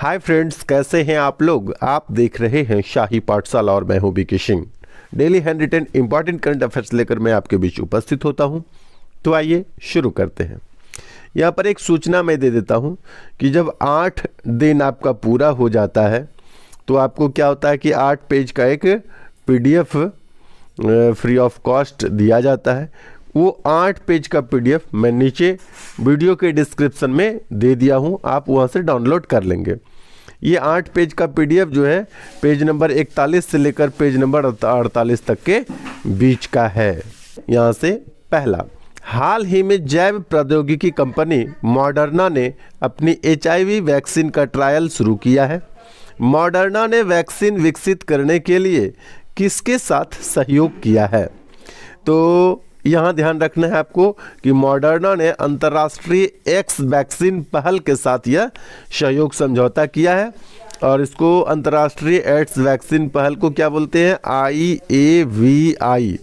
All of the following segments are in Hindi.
हाय फ्रेंड्स, कैसे हैं आप लोग। आप देख रहे हैं शाही पाठशाला और मैं हूं BK Singh. Daily handwritten important current affairs लेकर मैं आपके बीच उपस्थित होता हूं। तो आइए शुरू करते हैं। यहाँ पर एक सूचना मैं दे देता हूं कि जब 8 दिन आपका पूरा हो जाता है तो आपको क्या होता है कि 8 पेज का एक PDF फ्री ऑफ कॉस्ट दिया जाता है। वो 8 पेज का PDF मैं नीचे वीडियो के डिस्क्रिप्शन में दे दिया हूँ, आप वहाँ से डाउनलोड कर लेंगे। ये 8 पेज का PDF जो है पेज नंबर 41 से लेकर पेज नंबर 48 तक के बीच का है। यहाँ से पहला, हाल ही में जैव प्रौद्योगिकी कंपनी मॉडर्ना ने अपनी HIV वैक्सीन का ट्रायल शुरू किया है। मॉडर्ना ने वैक्सीन विकसित करने के लिए किसके साथ सहयोग किया है? तो यहाँ ध्यान रखना है आपको कि मॉडर्ना ने अंतर्राष्ट्रीय एक्स वैक्सीन पहल के साथ यह सहयोग समझौता किया है और इसको अंतर्राष्ट्रीय एड्स वैक्सीन पहल को क्या बोलते हैं? IAVI।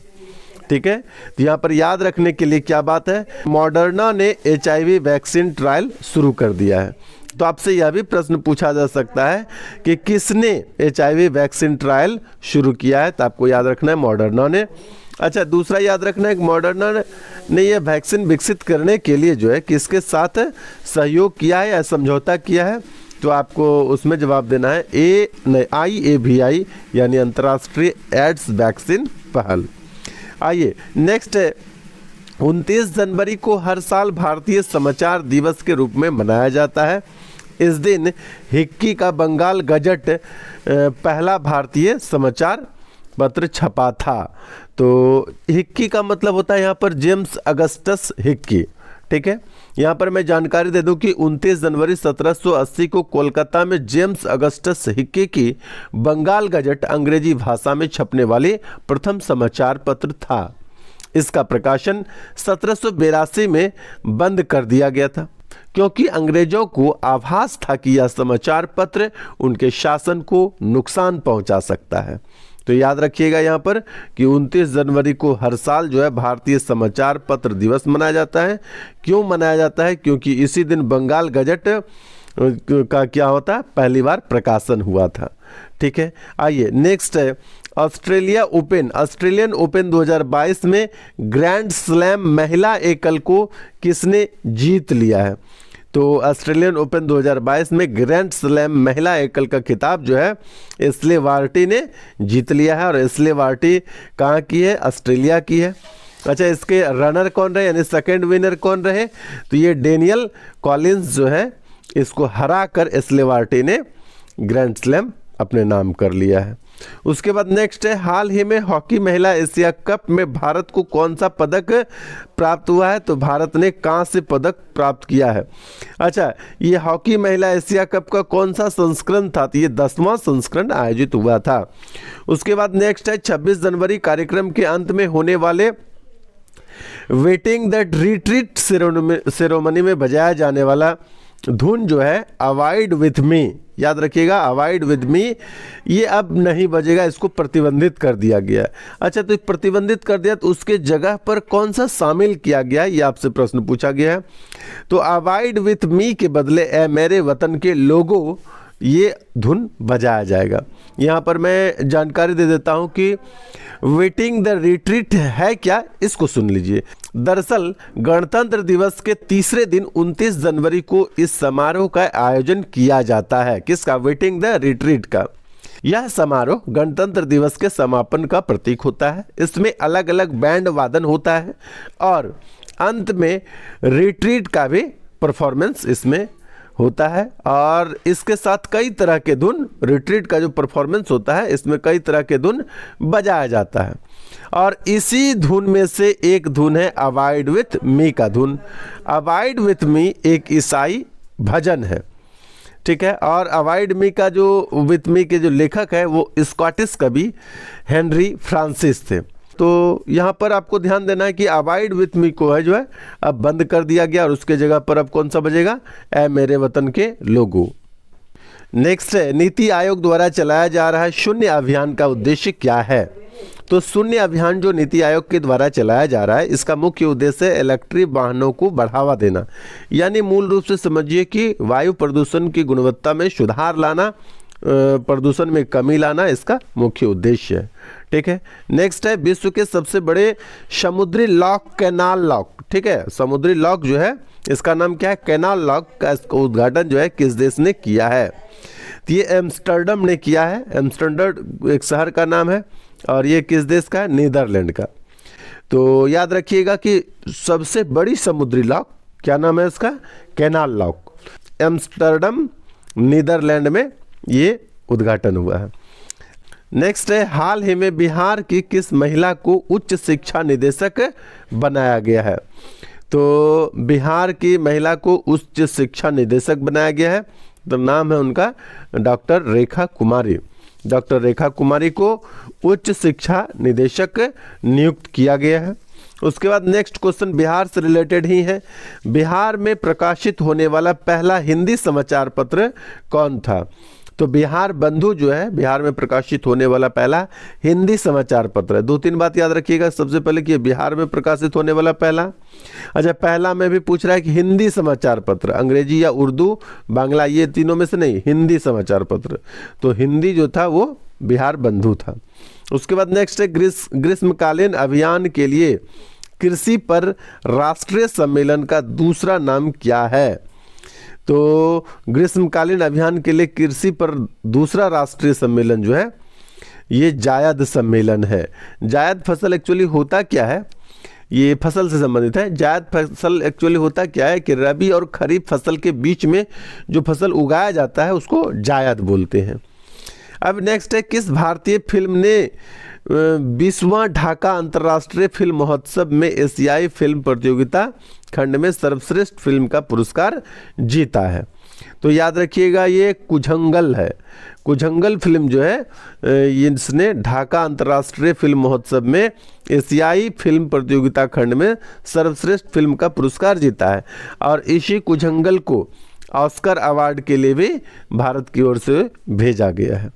ठीक है, तो यहाँ पर याद रखने के लिए क्या बात है, मॉडर्ना ने HIV वैक्सीन ट्रायल शुरू कर दिया है। तो आपसे यह भी प्रश्न पूछा जा सकता है कि किसने HIV वैक्सीन ट्रायल शुरू किया है? तो आपको याद रखना है मॉडर्ना ने। अच्छा, दूसरा याद रखना है कि मॉडर्ना ने यह वैक्सीन विकसित करने के लिए जो है किसके साथ सहयोग किया है या समझौता किया है? तो आपको उसमें जवाब देना है IAVI यानी अंतर्राष्ट्रीय एड्स वैक्सीन पहल। आइए नेक्स्ट है, 29 जनवरी को हर साल भारतीय समाचार दिवस के रूप में मनाया जाता है। इस दिन हिक्की का बंगाल गजट पहला भारतीय समाचार पत्र छपा था। तो हिक्की का मतलब होता है यहाँ पर जेम्स अगस्टस हिक्की। ठीक है, यहाँ पर मैं जानकारी दे दूं कि 29 जनवरी 1780 को कोलकाता में जेम्स अगस्टस हिक्की की बंगाल गजट अंग्रेजी भाषा में छपने वाली प्रथम समाचार पत्र था। इसका प्रकाशन 1782 में बंद कर दिया गया था क्योंकि अंग्रेजों को आभास था कि यह समाचार पत्र उनके शासन को नुकसान पहुंचा सकता है। तो याद रखिएगा यहाँ पर कि 29 जनवरी को हर साल जो है भारतीय समाचार पत्र दिवस मनाया जाता है। क्यों मनाया जाता है? क्योंकि इसी दिन बंगाल गजट का क्या होता है, पहली बार प्रकाशन हुआ था। ठीक है, आइए नेक्स्ट है, ऑस्ट्रेलियन ओपन 2022 में ग्रैंड स्लैम महिला एकल को किसने जीत लिया है? तो ऑस्ट्रेलियन ओपन 2022 में ग्रैंड स्लैम महिला एकल का खिताब जो है एशले बार्टी ने जीत लिया है। और एशले बार्टी कहाँ की है? ऑस्ट्रेलिया की है। अच्छा, इसके रनर कौन रहे यानी सेकंड विनर कौन रहे? तो ये डेनियल कॉलिंस जो है इसको हरा कर एशले बार्टी ने ग्रैंड स्लैम अपने नाम कर लिया है। उसके बाद नेक्स्ट है, हाल ही में हॉकी महिला एशिया कप में भारत को कौन सा पदक प्राप्त हुआ है? तो भारत ने कांस्य पदक प्राप्त किया है। अच्छा, ये हॉकी महिला एशिया कप का कौन सा संस्करण था? तो ये 10वां संस्करण आयोजित हुआ था। उसके बाद नेक्स्ट है, 26 जनवरी कार्यक्रम के अंत में होने वाले वेटिंग द रिट्रीट सेरेमनी में बजाया जाने वाला धुन जो है अवॉइड विथ मी, याद रखिएगा अवॉइड विथ मी, ये अब नहीं बजेगा, इसको प्रतिबंधित कर दिया गया। अच्छा, तो प्रतिबंधित कर दिया तो उसके जगह पर कौन सा शामिल किया गया, ये आपसे प्रश्न पूछा गया है। तो अवॉइड विथ मी के बदले ए मेरे वतन के लोगों ये धुन बजाया जाएगा। यहाँ पर मैं जानकारी दे देता हूँ कि वेटिंग द रिट्रीट है क्या, इसको सुन लीजिए। दरअसल गणतंत्र दिवस के तीसरे दिन 29 जनवरी को इस समारोह का आयोजन किया जाता है। किसका? वेटिंग द रिट्रीट का। यह समारोह गणतंत्र दिवस के समापन का प्रतीक होता है। इसमें अलग अलग बैंड वादन होता है और अंत में रिट्रीट का भी परफॉर्मेंस इसमें होता है। और इसके साथ कई तरह के धुन, रिट्रीट का जो परफॉर्मेंस होता है इसमें कई तरह के धुन बजाया जाता है। और इसी धुन में से एक धुन है अवॉइड विथ मी का धुन। अवॉइड विथ मी एक ईसाई भजन है। ठीक है, और अवॉइड मी का जो विथ मी के जो लेखक है वो स्कॉटिश कवि हेनरी फ्रांसिस थे। तो यहाँ पर आपको ध्यान देना है कि अवॉइड विथ मी को है जो है अब बंद कर दिया गया और उसके जगह पर अब कौन सा बजेगा? ए मेरे वतन के लोगों। नेक्स्ट है, नीति आयोग द्वारा चलाया जा रहा है शून्य अभियान का उद्देश्य क्या है? तो शून्य अभियान जो नीति आयोग के द्वारा चलाया जा रहा है, इसका मुख्य उद्देश्य है इलेक्ट्रिक वाहनों को बढ़ावा देना, यानी मूल रूप से समझिए कि वायु प्रदूषण की गुणवत्ता में सुधार लाना, प्रदूषण में कमी लाना इसका मुख्य उद्देश्य है। ठीक है, नेक्स्ट है विश्व के सबसे बड़े समुद्री लॉक कैनाल लॉक। ठीक है, समुद्री लॉक जो है इसका नाम क्या है, कैनाल लॉक का उद्घाटन जो है किस देश ने किया है, तो ये एम्स्टर्डम ने किया है। एम्स्टर्डम एक शहर का नाम है और ये किस देश का है, नीदरलैंड का। तो याद रखिएगा कि सबसे बड़ी समुद्री लॉक क्या नाम है इसका, कैनाल लॉक, एम्स्टर्डम नीदरलैंड में ये उद्घाटन हुआ है। नेक्स्ट है हाल ही में बिहार की किस महिला को उच्च शिक्षा निदेशक बनाया गया है। तो बिहार की महिला को उच्च शिक्षा निदेशक बनाया गया है, तो नाम है उनका डॉक्टर रेखा कुमारी। डॉक्टर रेखा कुमारी को उच्च शिक्षा निदेशक नियुक्त किया गया है। उसके बाद नेक्स्ट क्वेश्चन बिहार से रिलेटेड ही है। बिहार में प्रकाशित होने वाला पहला हिंदी समाचार पत्र कौन था। तो बिहार बंधु जो है बिहार में प्रकाशित होने वाला पहला हिंदी समाचार पत्र है। 2-3 बात याद रखिएगा। सबसे पहले कि बिहार में प्रकाशित होने वाला पहला, अच्छा पहला में भी पूछ रहा है कि हिंदी समाचार पत्र, अंग्रेजी या उर्दू बांग्ला ये तीनों में से नहीं, हिंदी समाचार पत्र, तो हिंदी जो था वो बिहार बंधु था। उसके बाद नेक्स्ट है ग्रीष्मकालीन अभियान के लिए कृषि पर राष्ट्रीय सम्मेलन का दूसरा नाम क्या है। तो ग्रीष्मकालीन अभियान के लिए कृषि पर दूसरा राष्ट्रीय सम्मेलन जो है ये जायद सम्मेलन है। जायद फसल एक्चुअली होता क्या है, ये फसल से संबंधित है। जायद फसल एक्चुअली होता क्या है कि रबी और खरीफ फसल के बीच में जो फसल उगाया जाता है उसको जायद बोलते हैं। अब नेक्स्ट है किस भारतीय फिल्म ने 20वां ढाका अंतर्राष्ट्रीय फिल्म महोत्सव में एशियाई फिल्म प्रतियोगिता खंड में सर्वश्रेष्ठ फिल्म का पुरस्कार जीता है। तो याद रखिएगा ये कुझंगल है। कुझंगल फिल्म जो है इसने ढाका अंतर्राष्ट्रीय फिल्म महोत्सव में एशियाई फिल्म प्रतियोगिता खंड में सर्वश्रेष्ठ फिल्म का पुरस्कार जीता है और इसी कुझंगल को ऑस्कर अवार्ड के लिए भी भारत की ओर से भेजा गया है।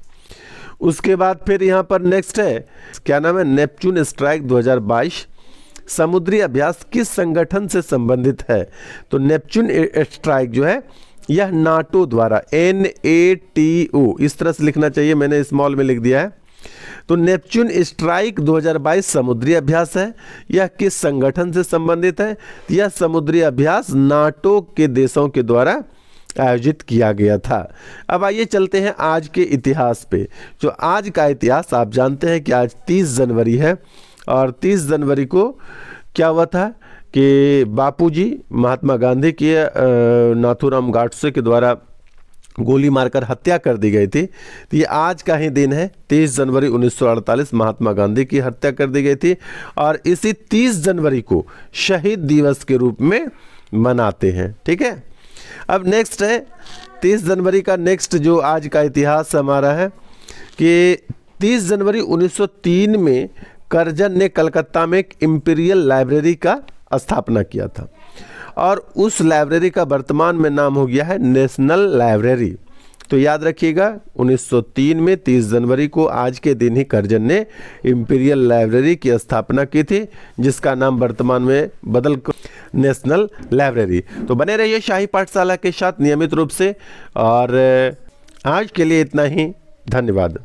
उसके बाद फिर यहाँ पर नेक्स्ट है क्या नाम है, नेपच्यून स्ट्राइक 2022 समुद्री अभ्यास किस संगठन से संबंधित है। तो नेपच्यून स्ट्राइक जो है यह नाटो द्वारा, NATO इस तरह से लिखना चाहिए, मैंने स्मॉल में लिख दिया है। तो नेपच्यून स्ट्राइक 2022 समुद्री अभ्यास है। यह किस संगठन से संबंधित है। यह समुद्री अभ्यास नाटो के देशों के द्वारा आयोजित किया गया था। अब आइए चलते हैं आज के इतिहास पे। जो आज का इतिहास आप जानते हैं कि आज 30 जनवरी है और 30 जनवरी को क्या हुआ था कि बापूजी महात्मा गांधी की नाथूराम गॉडसे के द्वारा गोली मारकर हत्या कर दी गई थी। तो ये आज का ही दिन है, 30 जनवरी 1948 महात्मा गांधी की हत्या कर दी गई थी और इसी 30 जनवरी को शहीद दिवस के रूप में मनाते हैं। ठीक है, अब नेक्स्ट है 30 जनवरी का नेक्स्ट जो आज का इतिहास हमारा है कि 30 जनवरी 1903 में करजन ने कलकत्ता में एक इंपीरियल लाइब्रेरी का स्थापना किया था और उस लाइब्रेरी का वर्तमान में नाम हो गया है नेशनल लाइब्रेरी। तो याद रखिएगा 1903 में 30 जनवरी को आज के दिन ही करजन ने इंपीरियल लाइब्रेरी की स्थापना की थी जिसका नाम वर्तमान में बदल नेशनल लाइब्रेरी। तो बने रहिए शाही पाठशाला के साथ नियमित रूप से और आज के लिए इतना ही। धन्यवाद।